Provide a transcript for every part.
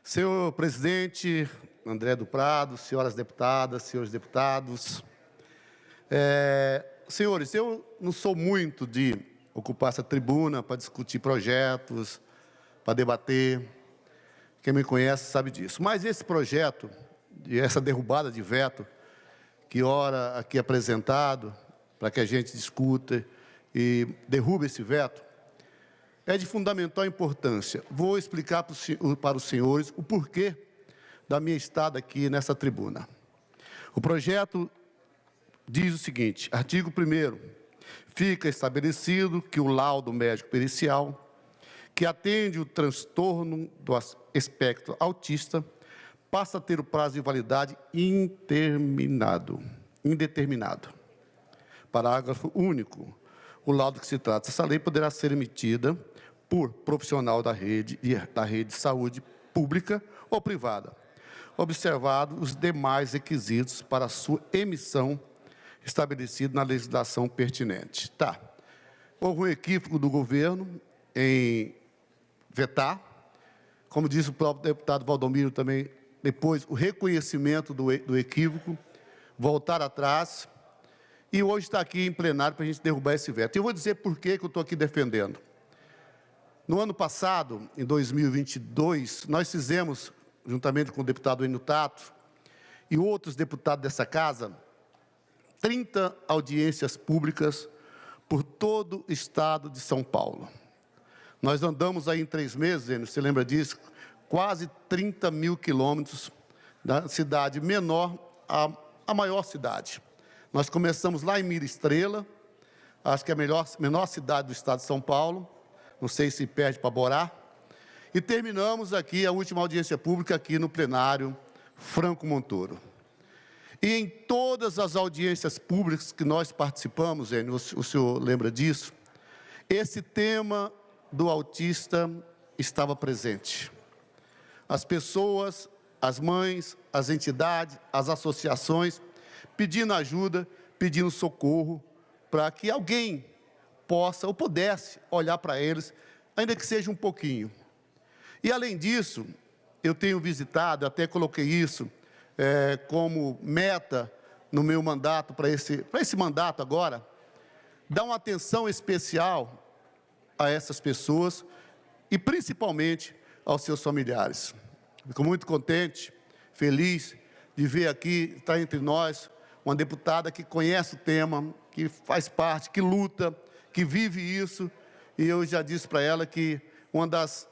Senhor presidente André do Prado, senhoras deputadas, senhores deputados, senhores, eu não sou muito de ocupar essa tribuna para discutir projetos, para debater. Quem me conhece sabe disso. Mas esse projeto, e essa derrubada de veto, que ora aqui apresentado, para que a gente discuta e derrube esse veto, é de fundamental importância. Vou explicar para os senhores o porquê da minha estada aqui nessa tribuna. O projeto diz o seguinte: artigo 1º, fica estabelecido que o laudo médico pericial, que atende o transtorno do espectro autista, passa a ter o prazo de validade indeterminado. Parágrafo único. O laudo que se trata dessa lei poderá ser emitida por profissional da rede de saúde pública ou privada, observados os demais requisitos para a sua emissão estabelecido na legislação pertinente. Tá. Houve um equívoco do governo em vetar, como disse o próprio deputado Valdomiro também, depois o reconhecimento do equívoco, voltar atrás, e hoje está aqui em plenário para a gente derrubar esse veto. Eu vou dizer por que eu estou aqui defendendo. No ano passado, em 2022, nós fizemos, juntamente com o deputado Enio Tato e outros deputados dessa casa, 30 audiências públicas por todo o estado de São Paulo. Nós andamos aí em 3 meses, Enio, você lembra disso? Quase 30 mil quilômetros da cidade menor à maior cidade. Nós começamos lá em Mira Estrela, acho que é a menor cidade do estado de São Paulo, não sei se perde para Borá, e terminamos aqui a última audiência pública aqui no plenário Franco Montoro. E em todas as audiências públicas que nós participamos, Enio, o senhor lembra disso, esse tema do autista estava presente. As pessoas, as mães, as entidades, as associações, pedindo ajuda, pedindo socorro, para que alguém possa ou pudesse olhar para eles, ainda que seja um pouquinho. E, além disso, eu tenho visitado, até coloquei isso como meta no meu mandato, para esse mandato agora, dar uma atenção especial a essas pessoas e, principalmente, aos seus familiares. Fico muito contente, feliz de ver aqui, estar entre nós, uma deputada que conhece o tema, que faz parte, que luta, que vive isso, e eu já disse para ela que uma das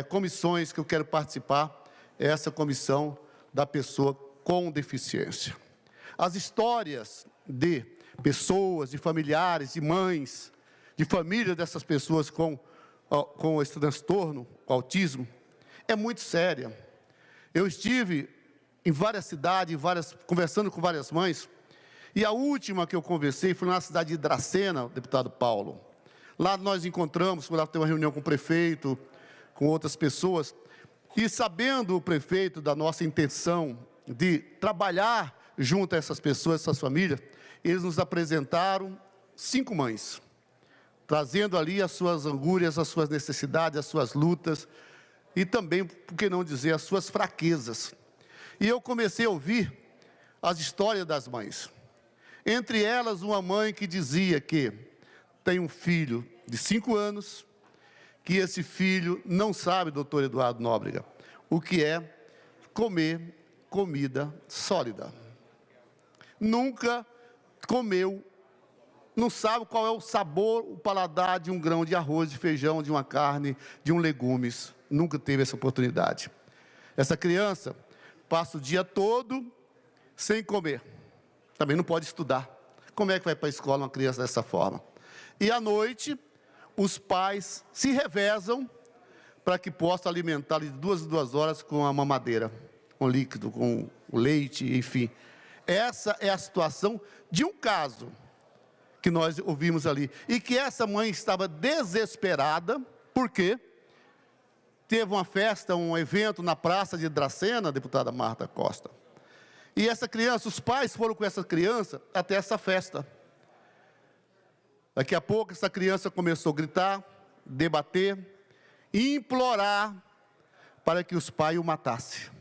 comissões que eu quero participar é essa comissão da pessoa com deficiência. As histórias de pessoas, de familiares, de mães, de família dessas pessoas com esse transtorno, com autismo, é muito séria. Eu estive em várias cidades, conversando com várias mães, e a última que eu conversei foi na cidade de Dracena, deputado Paulo. Lá nós encontramos, lá tem uma reunião com o prefeito, com outras pessoas, e sabendo o prefeito da nossa intenção de trabalhar junto a essas pessoas, essas famílias, eles nos apresentaram 5 mães, trazendo ali as suas angúrias, as suas necessidades, as suas lutas, e também, por que não dizer, as suas fraquezas. E eu comecei a ouvir as histórias das mães. Entre elas, uma mãe que dizia que tem um filho de 5 anos, que esse filho não sabe, doutor Eduardo Nóbrega, o que é comer comida sólida. Nunca comeu, não sabe qual é o sabor, o paladar de um grão de arroz, de feijão, de uma carne, de um legumes. Nunca teve essa oportunidade. Essa criança passa o dia todo sem comer. Também não pode estudar. Como é que vai para a escola uma criança dessa forma? E à noite, os pais se revezam para que possa alimentar de 2 em 2 horas com a mamadeira, com líquido, com o leite, enfim. Essa é a situação de um caso que nós ouvimos ali. E que essa mãe estava desesperada, porque teve uma festa, um evento na praça de Dracena, deputada Marta Costa. E essa criança, os pais foram com essa criança até essa festa. Daqui a pouco essa criança começou a gritar, debater, implorar para que os pais o matassem.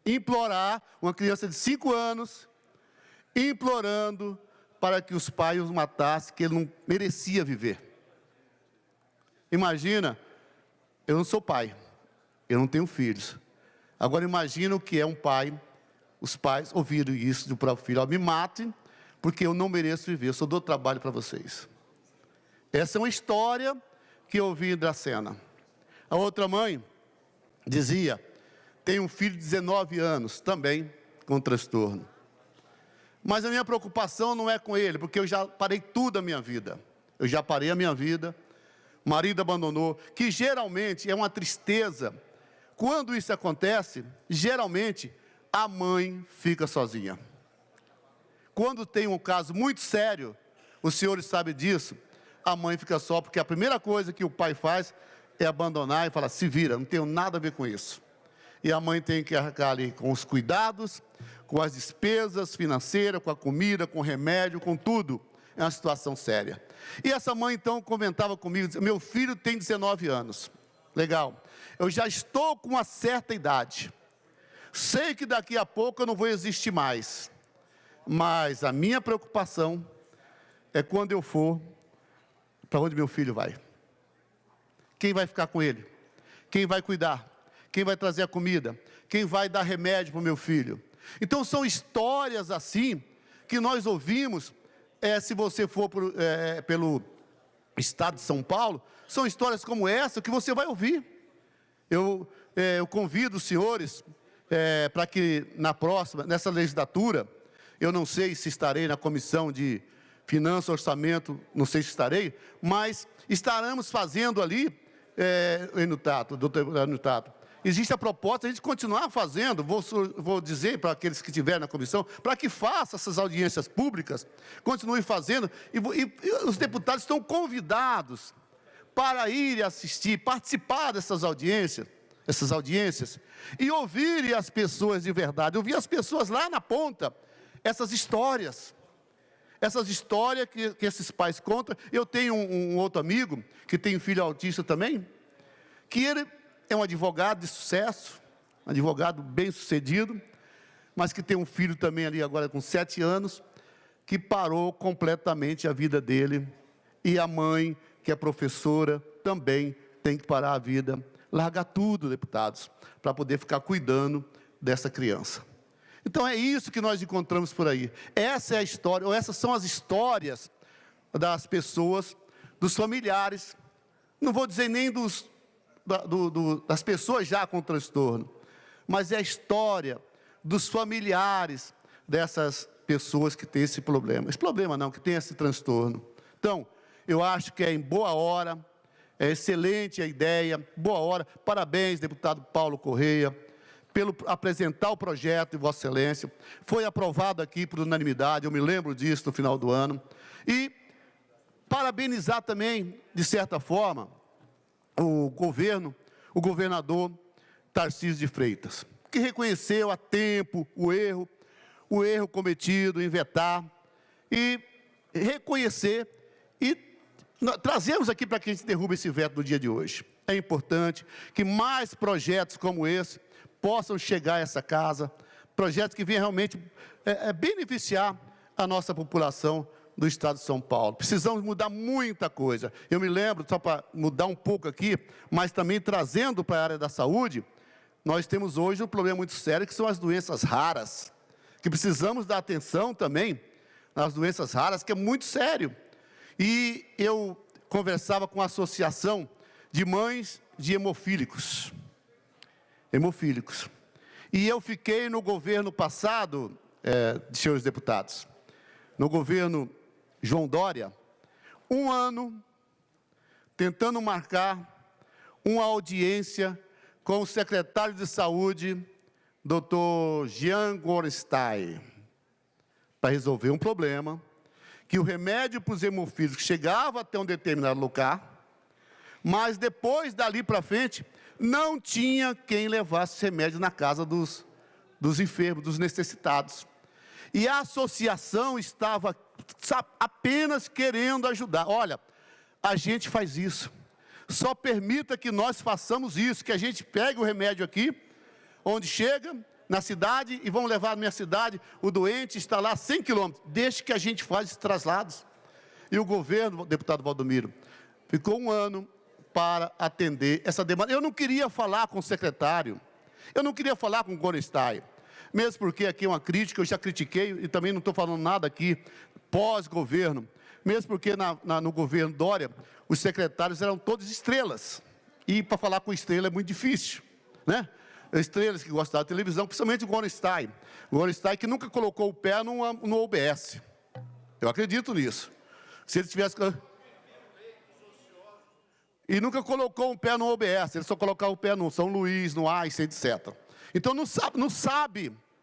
Implorar, uma criança de 5 anos, implorando para que os pais o matassem, que ele não merecia viver. Imagina, eu não sou pai, eu não tenho filhos. Agora imagina o que é um pai, os pais ouviram isso do próprio filho: ó, me matem, porque eu não mereço viver, eu só dou trabalho para vocês. Essa é uma história que eu ouvi em Dracena. A outra mãe dizia: tem um filho de 19 anos, também com transtorno. Mas a minha preocupação não é com ele, porque eu já parei tudo a minha vida. Eu já parei a minha vida, o marido abandonou, que geralmente é uma tristeza. Quando isso acontece, geralmente a mãe fica sozinha. Quando tem um caso muito sério, os senhores sabem disso, a mãe fica só, porque a primeira coisa que o pai faz é abandonar e falar: se vira, não tenho nada a ver com isso. E a mãe tem que arcar ali com os cuidados, com as despesas financeiras, com a comida, com o remédio, com tudo. É uma situação séria. E essa mãe então comentava comigo, dizia: meu filho tem 19 anos. Legal. Eu já estou com uma certa idade. Sei que daqui a pouco eu não vou existir mais. Mas a minha preocupação é quando eu for, para onde meu filho vai? Quem vai ficar com ele? Quem vai cuidar? Quem vai trazer a comida? Quem vai dar remédio para o meu filho? Então são histórias assim, que nós ouvimos, se você for pelo estado de São Paulo, são histórias como essa que você vai ouvir. Eu convido os senhores para que nessa legislatura, eu não sei se estarei na comissão de Finanças, Orçamento, não sei se estarei, mas estaremos fazendo ali, doutor Enutato, existe a proposta de a gente continuar fazendo, vou dizer para aqueles que estiverem na comissão, para que faça essas audiências públicas, continue fazendo, e os deputados estão convidados para ir assistir, participar dessas audiências, e ouvirem as pessoas de verdade, ouvir as pessoas lá na ponta, essas histórias que esses pais contam. Eu tenho um outro amigo, que tem filho autista também, que ele é um advogado de sucesso, um advogado bem sucedido, mas que tem um filho também ali agora com 7 anos, que parou completamente a vida dele, e a mãe, que é professora, também tem que parar a vida, largar tudo, deputados, para poder ficar cuidando dessa criança. Então é isso que nós encontramos por aí. Essa é a história, ou essas são as histórias das pessoas, dos familiares, não vou dizer nem das pessoas já com transtorno, mas é a história dos familiares dessas pessoas que têm esse problema. Esse problema não, que tem esse transtorno. Então, eu acho que é em boa hora, é excelente a ideia, boa hora. Parabéns, deputado Paulo Correia, pelo apresentar o projeto, Vossa Excelência. Foi aprovado aqui por unanimidade, eu me lembro disso no final do ano. E parabenizar também, de certa forma, o governador Tarcísio de Freitas, que reconheceu a tempo o erro cometido em vetar, e reconhecer, e trazemos aqui para que a gente derrube esse veto no dia de hoje. É importante que mais projetos como esse possam chegar a essa casa, projetos que venham realmente beneficiar a nossa população do estado de São Paulo. Precisamos mudar muita coisa. Eu me lembro, só para mudar um pouco aqui, mas também trazendo para a área da saúde, nós temos hoje um problema muito sério, que são as doenças raras, que precisamos dar atenção também nas doenças raras, que é muito sério. E eu conversava com a associação de mães de hemofílicos. E eu fiquei no governo passado, senhores deputados, no governo João Dória, 1 ano tentando marcar uma audiência com o secretário de Saúde, Dr. Jean Gorenstein, para resolver um problema, que o remédio para os hemofílicos chegava até um determinado lugar, mas depois dali para frente, não tinha quem levasse remédio na casa dos enfermos, dos necessitados. E a associação estava apenas querendo ajudar. Olha, a gente faz isso. só permita que nós façamos isso, que a gente pegue o remédio aqui, onde chega, na cidade, e vão levar na minha cidade, o doente está lá a 100 quilômetros, deixe que a gente faça esses traslados. E o governo, deputado Valdomiro, ficou 1 ano para atender essa demanda. Eu não queria falar com o secretário, eu não queria falar com o Gorenstein, mesmo porque aqui é uma crítica, eu já critiquei, e também não estou falando nada aqui, pós-governo, mesmo porque no governo Dória, os secretários eram todos estrelas, e para falar com estrela é muito difícil, né? Estrelas que gostam da televisão, principalmente o Gorenstein que nunca colocou o pé no OBS, eu acredito nisso, se ele tivesse... E nunca colocou um pé no OBS, ele só colocava o pé no São Luís, no Einstein, etc. Então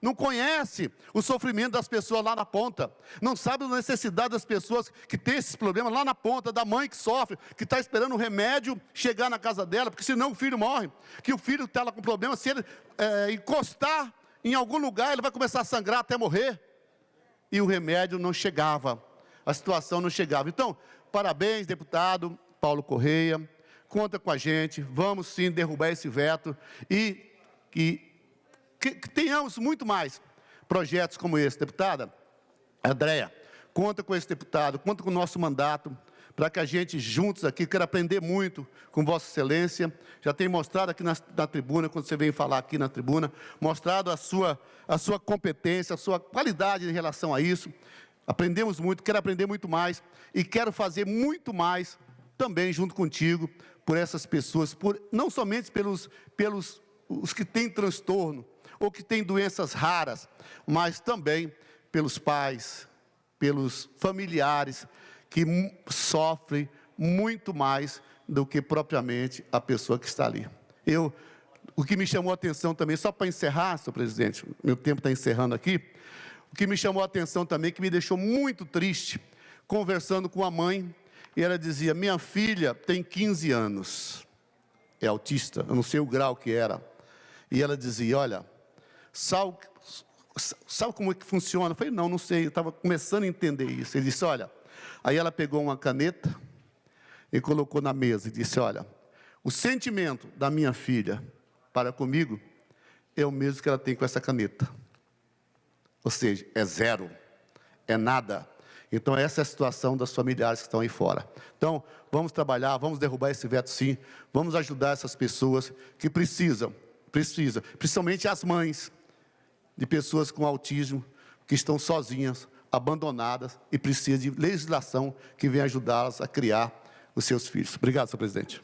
não conhece o sofrimento das pessoas lá na ponta, não sabe a necessidade das pessoas que têm esses problemas lá na ponta, da mãe que sofre, que está esperando o remédio chegar na casa dela, porque senão o filho morre, que o filho está lá com problema, se ele encostar em algum lugar, ele vai começar a sangrar até morrer, e o remédio não chegava, a situação não chegava. Então, parabéns, deputado Paulo Correia, conta com a gente, vamos sim derrubar esse veto e que tenhamos muito mais projetos como esse. Deputada Andréia, conta com esse deputado, conta com o nosso mandato, para que a gente juntos aqui, quero aprender muito com Vossa Excelência, já tem mostrado aqui na tribuna, quando você veio falar aqui na tribuna, mostrado a sua competência, a sua qualidade em relação a isso, aprendemos muito, quero aprender muito mais, e quero fazer muito mais também junto contigo, por essas pessoas, não somente pelos os que têm transtorno, ou que têm doenças raras, mas também pelos pais, pelos familiares, que sofrem muito mais do que propriamente a pessoa que está ali. O que me chamou a atenção também, só para encerrar, senhor presidente, meu tempo está encerrando aqui, o que me chamou a atenção também, que me deixou muito triste, conversando com a mãe, e ela dizia, minha filha tem 15 anos, é autista, eu não sei o grau que era, e ela dizia, olha, sabe como é que funciona? Eu falei, não sei, eu estava começando a entender isso. Ele disse, olha, aí ela pegou uma caneta e colocou na mesa e disse, olha, o sentimento da minha filha para comigo é o mesmo que ela tem com essa caneta. Ou seja, é zero, é nada. Então, essa é a situação das familiares que estão aí fora. Então, vamos trabalhar, vamos derrubar esse veto sim, vamos ajudar essas pessoas que precisam, principalmente as mães de pessoas com autismo, que estão sozinhas, abandonadas, e precisam de legislação que venha ajudá-las a criar os seus filhos. Obrigado, senhor presidente.